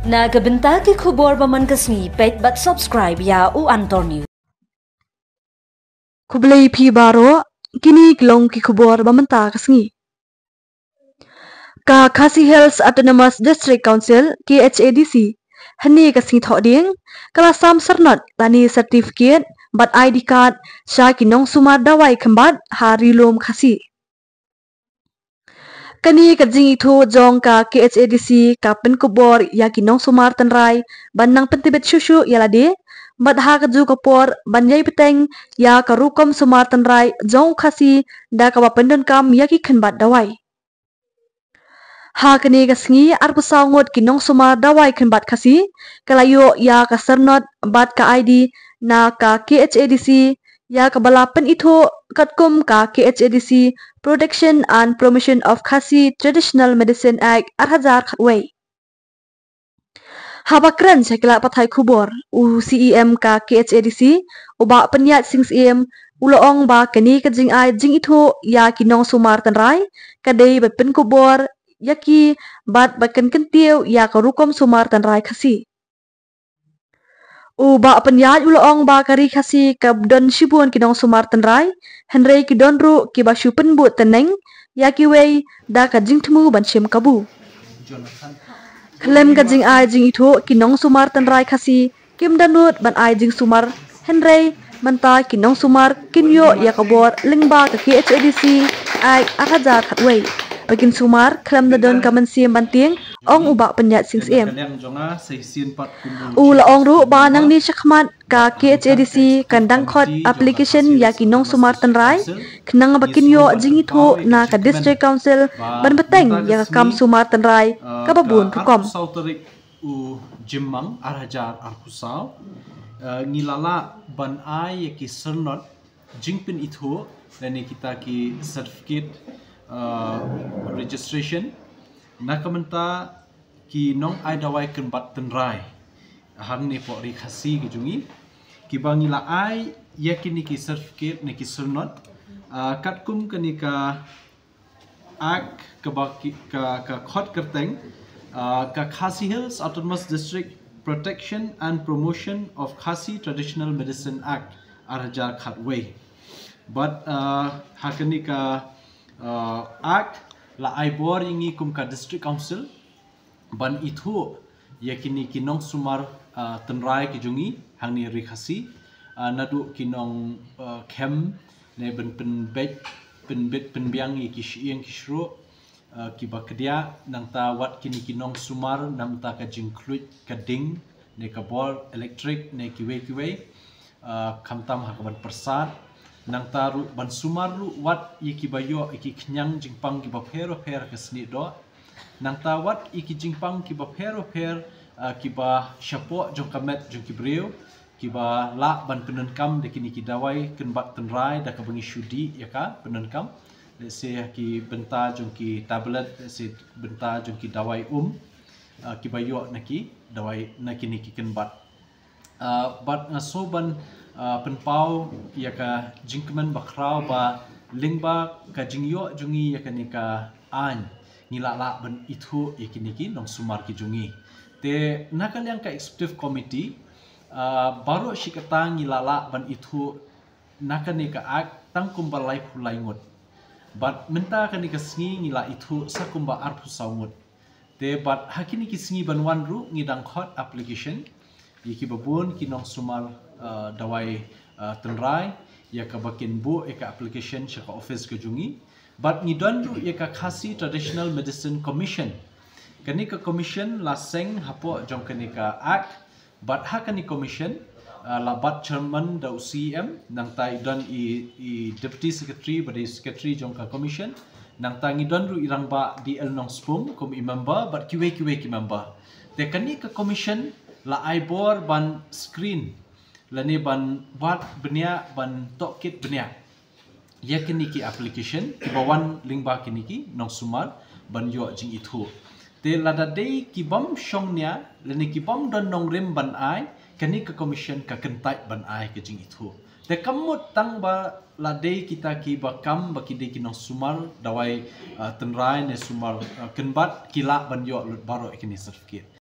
Nagabenta ki khubor baman kasni page but subscribe ya u Antor News. Kublai pi baro kini klong ki khubor bamanta kasngi. Ka Khasi Hills Autonomous District Council KHADC hani kasngi thoding kala sam sarnat tani certificate bat ID card sha kinong sumar dawai khambat hari lom khasi. Kani kajing itu jong ka KHADC ka pen kubor ya kinong sumar tanrai banang pentibet shushu yalade bat ha kaju kapor banyai peteng ya karukom sumar tanrai jong khasi da ka pendon kam ya ki khanbat dawai. Ha kani kasngi arpu saungot kinong sumar dawai khanbat khasi kalayo ya ka sarnot bat ka ID na ka KHADC ya ka balapan itu katkum ka KHADC Protection and Promotion of Khasi Traditional Medicine Act 2000 Habakran sekala pathai khubor u CEM ka KHADC uba penyat sing CEM uloong ba kani kajing ai jing itu ya kinong sumar tanrai kadai bepen kubor yaki bat bakan kentiu ya karukom sumar tanrai khasi. Uba penyat uloong ba kari khasi kabdon shibun kinong sumar tanrai henrei kidon ru kibashu penbut teneng yaki wei da kajing temu banshim kabu. Klem kajing ai jing itu kinong sumar tanrai khasi kim danut ban ai jing sumar henrei manta kinong sumar kinyo ya kabor lingba ka KHADC ai 2000 Bakin sumar klem dadon kaman siem banting ong ubak penyat sing siem. Ula ong ru ba nang ni syakmat ka KHADC kandang khot application ya kinong sumar tanrai kenang bakin yo jing itu na ka district council ban beteng ya kam sumar tanrai ka babun rukom. U jimang arhajar arkusau ngilala ban ai ki sernot jingpin itu dan kita ki certificate registration nakamenta ki nong ai dawai kenbat tenrai hang ni po ri khasi ki jungi ki bangila ai yakini ki certificate ne ki sernot katkum kanika ak ka khot kerteng ka Khasi Hills Autonomous District Protection and Promotion of Khasi Traditional Medicine Act 2000 but hakani ka act la aibor ingi kum ka district council ban itu yakini kinong sumar tenrai ki jungi hangni ri khasi nadu kinong kem ne ben pen biang ki shieng ki shru ki bakdia nang ta wat kini kinong sumar nam ta ka jinkluit ka ding ne ka bol electric ne kiwe khamtam hakaban persat nang ta ru ban sumar ru wat iki bayo iki knyang jingpang ki bapero pher ka sni do nang ta wat iki jingpang ki bapero pher ki ba shapo jong kamet jong ki breu ki ba la ban penen kam de kini ki dawai ken bat tenrai da ka bangi shudi ya ka penen kam se ki benta jong ki tablet se benta jong ki dawai ki bayo naki dawai naki ni ki ken bat ngasoban penpau ya ka jingkeman bakrau ba lingba ka jingyo jungi ya ka nika an ngilala ban itu yakini ki nong sumar ki jungi te nakal yang ka executive committee baru shikata ngilala ban itu nakanika ak tangkum balai hulai ngut but menta kanika sngi ngila itu sakumba arpu saungut te but hakini ki sngi ban wan ru ngidang khot application yiki babun kinong sumar dawai tenrai ya ka bakin bu eka application shaka office ke jungi but ngidon ru ya ka Khasi Traditional Medicine Commission kanika commission la seng hapo jong kanika act but hakani commission la bat chairman da CM nang tai don i deputy secretary badi secretary jong ka commission nang tangi don ru irang ba DL nong spung kum i member but kiwe ki member te kanika commission la aibor ban screen lani ban wat benia ban tokit benia yakini ki application ki bawan lingba kini ki nong sumar ban yo jing itu te lada dei ki bam shongnya lani ki bam don nong rim ban ai kani ka commission ka kentai ban ai ke jing itu te kamut tang ba la dei kita ki bakam baki dei ki nong sumar dawai tenrai ne sumar kenbat kila ban yo baro ikini certificate